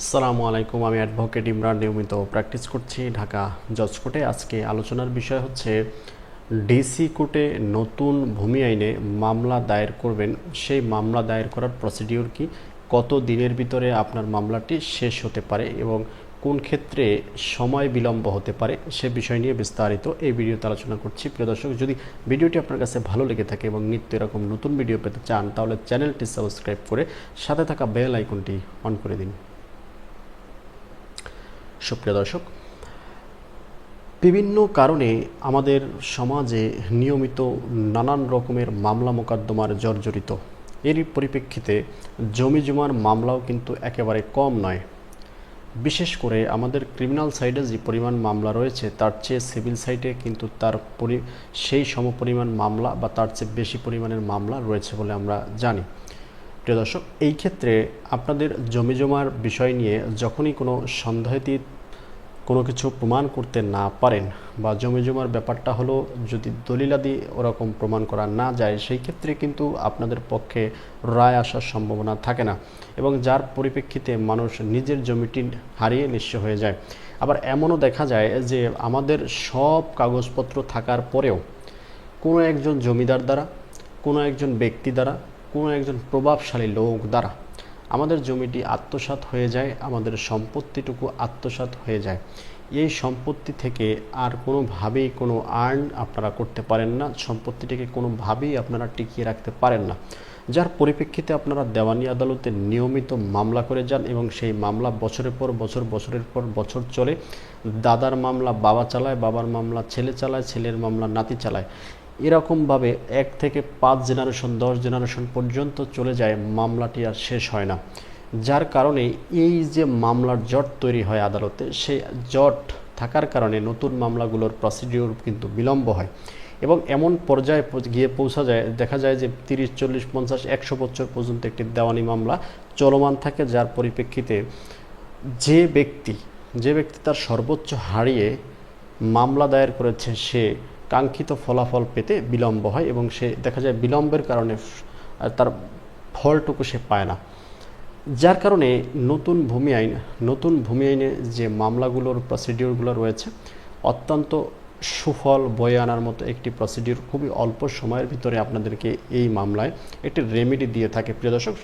আসসালামু আলাইকুম। আমি অ্যাডভোকেট ইমরান নিয়মিত প্র্যাকটিস করছি ঢাকা জজ কোর্টে। আজকে আলোচনার বিষয় হচ্ছে ডিসি কোর্টে নতুন ভূমি আইনে মামলা দায়ের করবেন, সেই মামলা দায়ের করার প্রসিডিউর কি, কত দিনের ভিতরে আপনার মামলাটি শেষ হতে পারে এবং কোন ক্ষেত্রে সময় বিলম্ব হতে পারে সে বিষয় নিয়ে বিস্তারিত এই ভিডিওতে আলোচনা করছি। প্রিয় দর্শক, যদি ভিডিওটি আপনার কাছে ভালো লেগে থাকে এবং নিত্য এরকম নতুন ভিডিও পেতে চান তাহলে চ্যানেলটি সাবস্ক্রাইব করে সাথে থাকা বেল আইকনটি অন করে দিন। সুপ্রিয় দর্শক, বিভিন্ন কারণে আমাদের সমাজে নিয়মিত নানান রকমের মামলা মোকদ্দমার জর্জরিত। এরই পরিপ্রেক্ষিতে জমি জমার মামলাও কিন্তু একেবারে কম নয়। বিশেষ করে আমাদের ক্রিমিনাল সাইডে যে পরিমাণ মামলা রয়েছে তার চেয়ে সিভিল সাইডে কিন্তু সেই সমপরিমাণ মামলা বা তার চেয়ে বেশি পরিমাণের মামলা রয়েছে বলে আমরা জানি। প্রিয় দর্শক, এই ক্ষেত্রে আপনাদের জমি জমার বিষয় নিয়ে যখনই কোনো সন্দেহাতীত কোনো কিছু প্রমাণ করতে না পারেন বা জমি জমার ব্যাপারটা হলো যদি দলিলাদি ওরকম প্রমাণ করা না যায়, সেই ক্ষেত্রে কিন্তু আপনাদের পক্ষে রায় আসার সম্ভাবনা থাকে না এবং যার পরিপ্রেক্ষিতে মানুষ নিজের জমিটি হারিয়ে নিঃস্ব হয়ে যায়। আবার এমনও দেখা যায় যে আমাদের সব কাগজপত্র থাকার পরেও কোনো একজন জমিদার দ্বারা, কোনো একজন ব্যক্তি দ্বারা, কোনো একজন প্রভাবশালী লোক দ্বারা আমাদের জমিটি আত্মসাৎ হয়ে যায়, আমাদের সম্পত্তিটুকু আত্মসাৎ হয়ে যায়। এই সম্পত্তি থেকে আর কোনোভাবেই কোনো আর্ন আপনারা করতে পারেন না, সম্পত্তিটিকে কোনোভাবেই আপনারা টিকিয়ে রাখতে পারেন না, যার পরিপ্রেক্ষিতে আপনারা দেওয়ানি আদালতে নিয়মিত মামলা করে যান এবং সেই মামলা বছরের পর বছর, বছরের পর বছর চলে। দাদার মামলা বাবা চালায়, বাবার মামলা ছেলে চালায়, ছেলের মামলা নাতি চালায়। এরকমভাবে 1 থেকে 5 জেনারেশন 10 জেনারেশন পর্যন্ত চলে যায়, মামলাটি আর শেষ হয় না। যার কারণে এই যে মামলার জট তৈরি হয় আদালতে, সেই জট থাকার কারণে নতুন মামলাগুলোর প্রসিডিউর কিন্তু বিলম্ব হয় এবং এমন পর্যায়ে গিয়ে পৌঁছা যায়, দেখা যায় যে 30, 40, 50, 100 বছর পর্যন্ত একটি দেওয়ানি মামলা চলমান থাকে, যার পরিপ্রেক্ষিতে যে ব্যক্তি তার সর্বোচ্চ হারিয়ে মামলা দায়ের করেছে সে কাঙ্ক্ষিত ফলাফল পেতে বিলম্ব হয় এবং সে দেখা যায় বিলম্বের কারণে তার ফলটুকু সে পায় না। যার কারণে নতুন ভূমি আইনে যে মামলাগুলোর প্রসিডিউরগুলো রয়েছে অত্যন্ত সুফল বয়ে আনার মতো একটি প্রসিডিউর খুবই অল্প সময়ের ভিতরে আপনাদেরকে এই মামলায় একটি রেমেডি দিয়ে থাকে। প্রিয় দর্শক,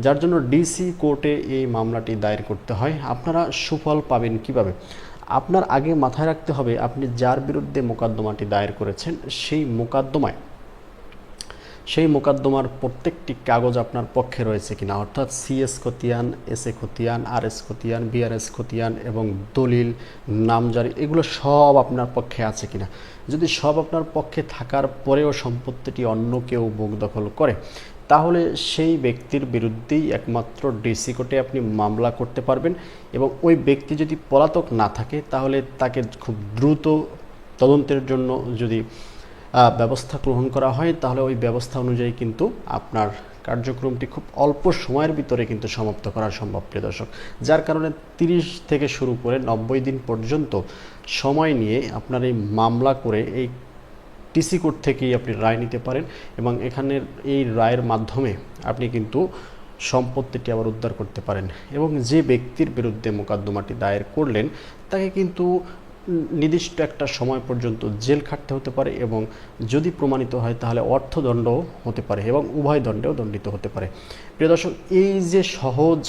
যার জন্য ডিসি কোর্টে এই মামলাটি দায়ের করতে হয়। আপনারা সুফল পাবেন কিভাবে? আপনার আগে মাথায় রাখতে হবে আপনি যার বিরুদ্ধে মোকদ্দমাটি দায়ের করেছেন সেই মোকদ্দমার প্রত্যেকটি কাগজ আপনার পক্ষে রয়েছে কিনা, অর্থাৎ সিএস খতিয়ান, এসএ খতিয়ান, আরএস খতিয়ান, বিআরএস খতিয়ান এবং দলিল, নামজারি, এগুলো সব আপনার পক্ষে আছে কিনা। যদি সব আপনার পক্ষে থাকার পরেও সম্পত্তিটি অন্য কেউ বুক দখল করে, তাহলে সেই ব্যক্তির বিরুদ্ধেই একমাত্র ডিসি কোর্টে আপনি মামলা করতে পারবেন এবং ওই ব্যক্তি যদি পলাতক না থাকে তাহলে তাকে খুব দ্রুত তদন্তের জন্য যদি ব্যবস্থা গ্রহণ করা হয় তাহলে ওই ব্যবস্থা অনুযায়ী কিন্তু আপনার কার্যক্রমটি খুব অল্প সময়ের ভিতরে কিন্তু সমাপ্ত করা সম্ভব। প্রিয় দর্শক, যার কারণে 30 থেকে শুরু করে 90 দিন পর্যন্ত সময় নিয়ে আপনার এই মামলা করে এই ডিসি কোর্ট থেকেই আপনি রায় নিতে পারেন এবং এখানের এই রায়ের মাধ্যমে আপনি কিন্তু সম্পত্তিটি আবার উদ্ধার করতে পারেন এবং যে ব্যক্তির বিরুদ্ধে মোকদ্দমাটি দায়ের করলেন তাকে কিন্তু নির্দিষ্ট একটা সময় পর্যন্ত জেল খাটতে হতে পারে এবং যদি প্রমাণিত হয় তাহলে অর্থদণ্ডও হতে পারে এবং উভয় দণ্ডেও দণ্ডিত হতে পারে। প্রিয় দর্শক, এই যে সহজ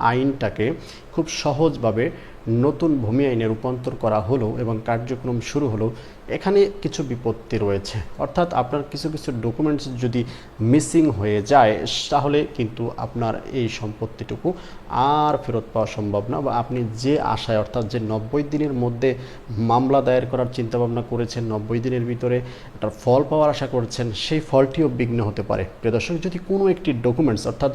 আইনটাকে খুব সহজভাবে নতুন ভূমি আইনে রূপান্তর করা হলো এবং কার্যক্রম শুরু হলো, এখানে কিছু বিপত্তি রয়েছে। অর্থাৎ আপনার কিছু ডকুমেন্টস যদি মিসিং হয়ে যায় তাহলে কিন্তু আপনার এই সম্পত্তিটুকু আর ফেরত পাওয়া সম্ভব না, বা আপনি যে আশায় অর্থাৎ যে 90 দিনের মধ্যে মামলা দায়ের করার চিন্তাভাবনা করেছেন, 90 দিনের ভিতরে একটা ফল পাওয়ার আশা করছেন, সেই ফলটিও বিঘ্ন হতে পারে। প্রিয় দর্শক, যদি কোনো একটি ডকুমেন্টস অর্থাৎ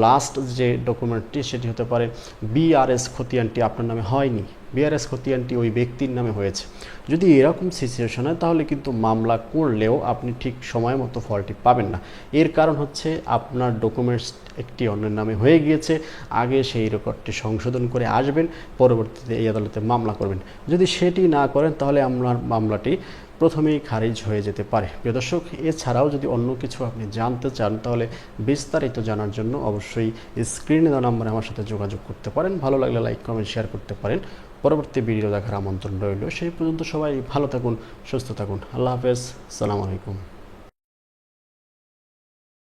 লাস্ট যে ডকুমেন্টটি সেটি হতে পারে বিআরএস খতিয়ানটি আপনার নামে হয়নি, বিআরএস খতিয়ানটি ওই ব্যক্তির নামে হয়েছে, যদি এরকম সিচুয়েশন হয় তাহলে কিন্তু মামলা করলেও আপনি ঠিক সময় মতো ফলটি পাবেন না। এর কারণ হচ্ছে আপনার ডকুমেন্টস একটি অন্যের নামে হয়ে গিয়েছে, আগে সেই রেকর্ডটি সংশোধন করে আসবেন, পরবর্তীতে এই আদালতে মামলা করবেন। যদি সেটি না করেন তাহলে আপনার মামলাটি প্রথমেই খারিজ হয়ে যেতে পারে। প্রিয় দর্শক, এছাড়াও যদি অন্য কিছু আপনি জানতে চান তাহলে বিস্তারিত জানার জন্য অবশ্যই স্ক্রিনে দেওয়া নম্বরে আমার সাথে যোগাযোগ করতে পারেন। ভালো লাগলে লাইক কমেন্ট শেয়ার করতে পারেন। পরবর্তী ভিডিও দেখার আমন্ত্রণ রইল। সেই পর্যন্ত সবাই ভালো থাকুন, সুস্থ থাকুন। আল্লাহ হাফেজ, সালাম আলাইকুম।